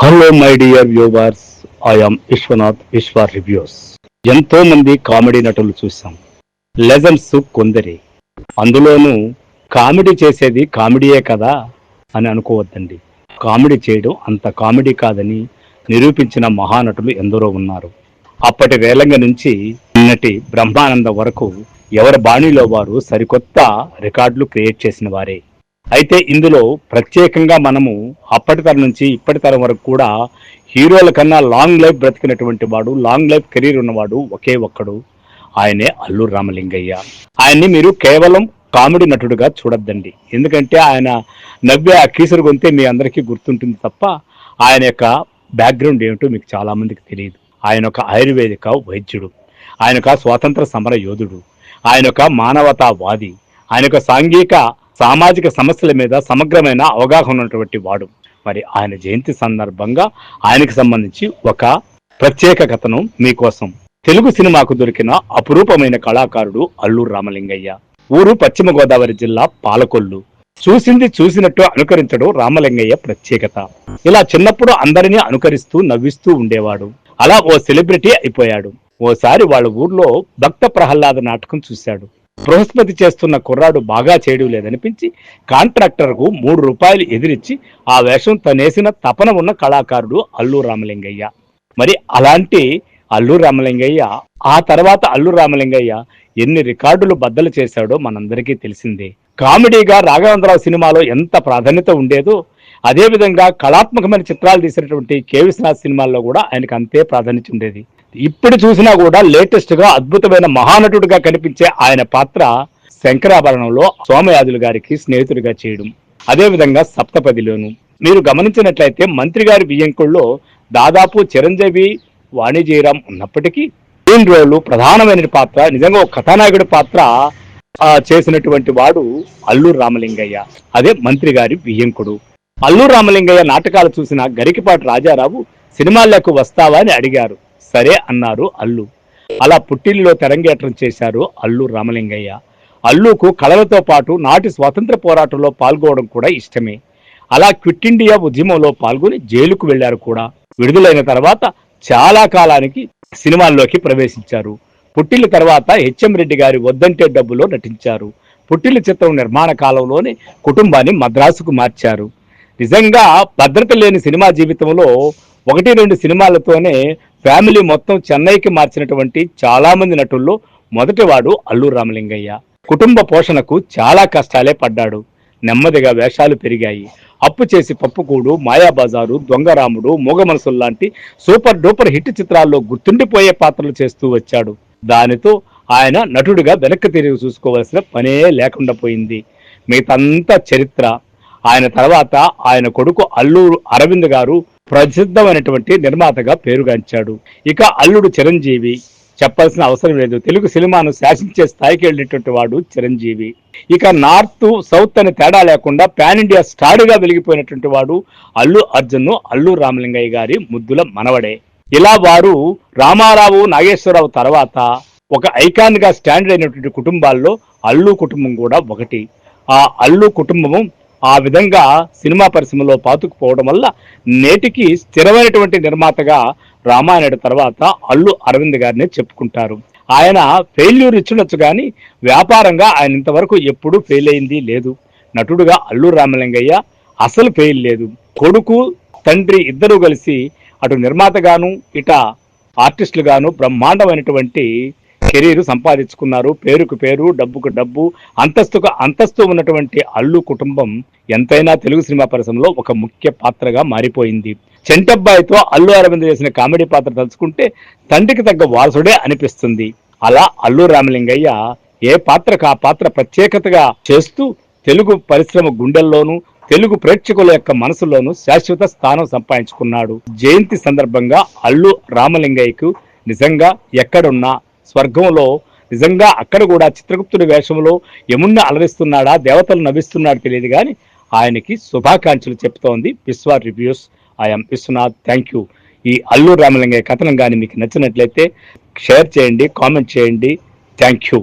Hello my dear viewers, I'm Vishwanath Vishwa reviews. ఎంతో మంది comedy నటులు చూసాం, లెజెండ్స్ కొందరే. అందులోనూ కామెడీ చేసేది కామెడీయే కదా అని అనుకోవద్దండి. కామెడీ చేయడం అంత కామెడీ కాదని నిరూపించిన మహానటులు ఎందరో ఉన్నారు. అప్పటి రేలంగ నుంచి నిన్నటి బ్రహ్మానంద వరకు ఎవరి బాణీలో వారు సరికొత్త రికార్డులు క్రియేట్ చేసిన వారే. అయితే ఇందులో ప్రత్యేకంగా మనము అప్పటి తరం నుంచి ఇప్పటి తరం వరకు కూడా హీరోల కన్నా లాంగ్ లైఫ్ బ్రతికినటువంటి వాడు, లాంగ్ లైఫ్ కెరీర్ ఉన్నవాడు ఒకే ఒక్కడు, ఆయనే అల్లు రామలింగయ్య. ఆయన్ని మీరు కేవలం కామెడీ నటుడుగా చూడొద్దండి. ఎందుకంటే ఆయన నవ్వే ఆ కీసరు గొంతే మీ అందరికీ గుర్తుంటుంది తప్ప ఆయన యొక్క బ్యాక్గ్రౌండ్ ఏమిటో మీకు చాలా మందికి తెలియదు. ఆయన ఒక ఆయుర్వేదిక వైద్యుడు, ఆయన ఒక స్వాతంత్ర సమర యోధుడు, ఆయన ఒక మానవతావాది, ఆయన ఒక సామాజిక సమస్యల మీద సమగ్రమైన అవగాహన ఉన్నటువంటి వాడు. మరి ఆయన జయంతి సందర్భంగా ఆయనకు సంబంధించి ఒక ప్రత్యేక కథనం మీకోసం. తెలుగు సినిమాకు దొరికిన అపురూపమైన కళాకారుడు అల్లు రామలింగయ్య. ఊరు పశ్చిమ గోదావరి జిల్లా పాలకొల్లు. చూసింది చూసినట్టు అనుకరించడం రామలింగయ్య ప్రత్యేకత. ఇలా చిన్నప్పుడు అందరినీ అనుకరిస్తూ నవ్విస్తూ ఉండేవాడు. అలా ఓ సెలబ్రిటీ అయిపోయాడు. ఓసారి వాళ్ళ ఊర్లో భక్త ప్రహ్లాద నాటకం చూశాడు. బృహస్పతి చేస్తున్న కుర్రాడు బాగా చేయడం లేదనిపించి కాంట్రాక్టర్కు ₹3 ఎదిరించి ఆ వేషం తనేసిన తపన ఉన్న కళాకారుడు అల్లు రామలింగయ్య. మరి అలాంటి అల్లు రామలింగయ్య ఆ తర్వాత అల్లు రామలింగయ్య ఎన్ని రికార్డులు బద్దలు చేశాడో మనందరికీ తెలిసిందే. కామెడీగా రాఘవేంద్రరావు సినిమాలో ఎంత ప్రాధాన్యత ఉండేదో అదేవిధంగా కళాత్మకమైన చిత్రాలు తీసినటువంటి కె విశ్వనాథ్ సినిమాల్లో కూడా ఆయనకు అంతే ప్రాధాన్యత ఉండేది. ఇప్పుడు చూసినా కూడా లేటెస్ట్ గా అద్భుతమైన మహానటుడిగా కనిపించే ఆయన పాత్ర శంకరాభరణంలో సోమయాజులు గారికి స్నేహితుడిగా చేయడం, అదేవిధంగా సప్తపదిలోను. మీరు గమనించినట్లయితే మంత్రి గారి బియ్యంకుల్లో దాదాపు చిరంజీవి, వాణిజ్యరామ్ ఉన్నప్పటికీ మెయిన్ రోల్ ప్రధానమైన పాత్ర, నిజంగా ఒక కథానాయకుడి పాత్ర చేసినటువంటి వాడు అల్లు రామలింగయ్య. అదే మంత్రి గారి బియ్యంకుడు. అల్లు రామలింగయ్య నాటకాలు చూసిన గరికిపాటి రాజారావు సినిమాలకు వస్తావా అని అడిగారు. సరే అన్నారు అల్లు. అలా పుట్టిల్లులో తెరంగేట్రం చేశారు అల్లు రామలింగయ్య. అల్లుకు కళలతో పాటు నాటి స్వాతంత్ర పోరాటంలో పాల్గొనడం కూడా ఇష్టమే. అలా క్విట్ ఇండియా ఉద్యమంలో పాల్గొని జైలుకు వెళ్లారు కూడా. విడుదలైన తర్వాత చాలా కాలానికి సినిమాల్లోకి ప్రవేశించారు. పుట్టిల్లు తర్వాత హెచ్ఎం రెడ్డి గారి వద్దంటే డబ్బులో నటించారు. పుట్టిల్లు చిత్రం నిర్మాణ కాలంలోనే కుటుంబాన్ని మద్రాసుకు మార్చారు. నిజంగా భద్రత లేని సినిమా జీవితంలో 1-2 సినిమాలతోనే ఫ్యామిలీ మొత్తం చెన్నైకి మార్చినటువంటి చాలా మంది నటుల్లో మొదటివాడు అల్లు రామలింగయ్య. కుటుంబ పోషణకు చాలా కష్టాలే పడ్డాడు. నెమ్మదిగా వేషాలు పెరిగాయి. అప్పు చేసి పప్పుకూడు, మాయాబజారు, దొంగరాముడు, మూగ మనసులు లాంటి సూపర్ డూపర్ హిట్ చిత్రాల్లో గుర్తుండిపోయే పాత్రలు చేస్తూ వచ్చాడు. దానితో ఆయన నటుడిగా వెనక్కి తిరిగి చూసుకోవాల్సిన పనే లేకుండా పోయింది. మిగతంతా చరిత్ర. ఆయన తర్వాత ఆయన కొడుకు అల్లు అరవింద్ గారు ప్రసిద్ధమైనటువంటి నిర్మాతగా పేరుగాంచాడు. ఇక అల్లుడు చిరంజీవి చెప్పాల్సిన అవసరం లేదు. తెలుగు సినిమాను శాసించే స్థాయికి వెళ్ళినటువంటి వాడు చిరంజీవి. ఇక నార్త్ సౌత్ అని తేడా లేకుండా పాన్ ఇండియా స్టార్గా వెలిగిపోయినటువంటి వాడు అల్లు అర్జున్, అల్లు రామలింగయ్య గారి ముద్దుల మనవడే. ఇలా వారు రామారావు, నాగేశ్వరరావు తర్వాత ఒక ఐకాన్ గా స్టాండ్ అయినటువంటి కుటుంబాల్లో అల్లు కుటుంబం కూడా ఒకటి. ఆ అల్లు కుటుంబము ఆ విధంగా సినిమా పరిశ్రమలో పాతుకుపోవడం వల్ల నేటికి స్థిరమైనటువంటి నిర్మాతగా రామానాయుడు తర్వాత అల్లు అరవింద్ గారిని చెప్పుకుంటారు. ఆయన ఫెయిల్యూర్ ఇచ్చుండొచ్చు కానీ వ్యాపారంగా ఆయన ఇంతవరకు ఎప్పుడూ ఫెయిల్ అయింది లేదు. నటుడుగా అల్లు రామలింగయ్య అసలు ఫెయిల్ లేదు. కొడుకు తండ్రి ఇద్దరూ కలిసి అటు నిర్మాతగాను ఇట ఆర్టిస్టులుగాను బ్రహ్మాండమైనటువంటి కెరీర్ సంపాదించుకున్నారు. పేరుకు పేరు, డబ్బుకు డబ్బు, అంతస్తుకు అంతస్తు ఉన్నటువంటి అల్లు కుటుంబం ఎంతైనా తెలుగు సినిమా పరిశ్రమలో ఒక ముఖ్య పాత్రగా మారిపోయింది. చెంటబ్బాయితో అల్లు అరవింద్ చేసిన కామెడీ పాత్ర తలుచుకుంటే తండ్రికి తగ్గ వారసుడే అనిపిస్తుంది. అలా అల్లు రామలింగయ్య ఏ పాత్రకు ఆ పాత్ర ప్రత్యేకతగా చేస్తూ తెలుగు పరిశ్రమ గుండెల్లోనూ తెలుగు ప్రేక్షకుల యొక్క మనసులోనూ శాశ్వత స్థానం సంపాదించుకున్నాడు. జయంతి సందర్భంగా అల్లు రామలింగయ్యకు నిజంగా ఎక్కడున్నా స్వర్గంలో నిజంగా అక్కడ కూడా చిత్రగుప్తుడి వేషంలో యముణ్ణి అలరిస్తున్నాడా, దేవతలు నవ్విస్తున్నాడు తెలియదు కానీ ఆయనకి శుభాకాంక్షలు చెప్తోంది Vishwa reviews. I'm Vishwanath. Thank you. ఈ అల్లు రామలింగయ్య కథనం కానీ మీకు నచ్చినట్లయితే షేర్ చేయండి, కామెంట్ చేయండి. Thank you.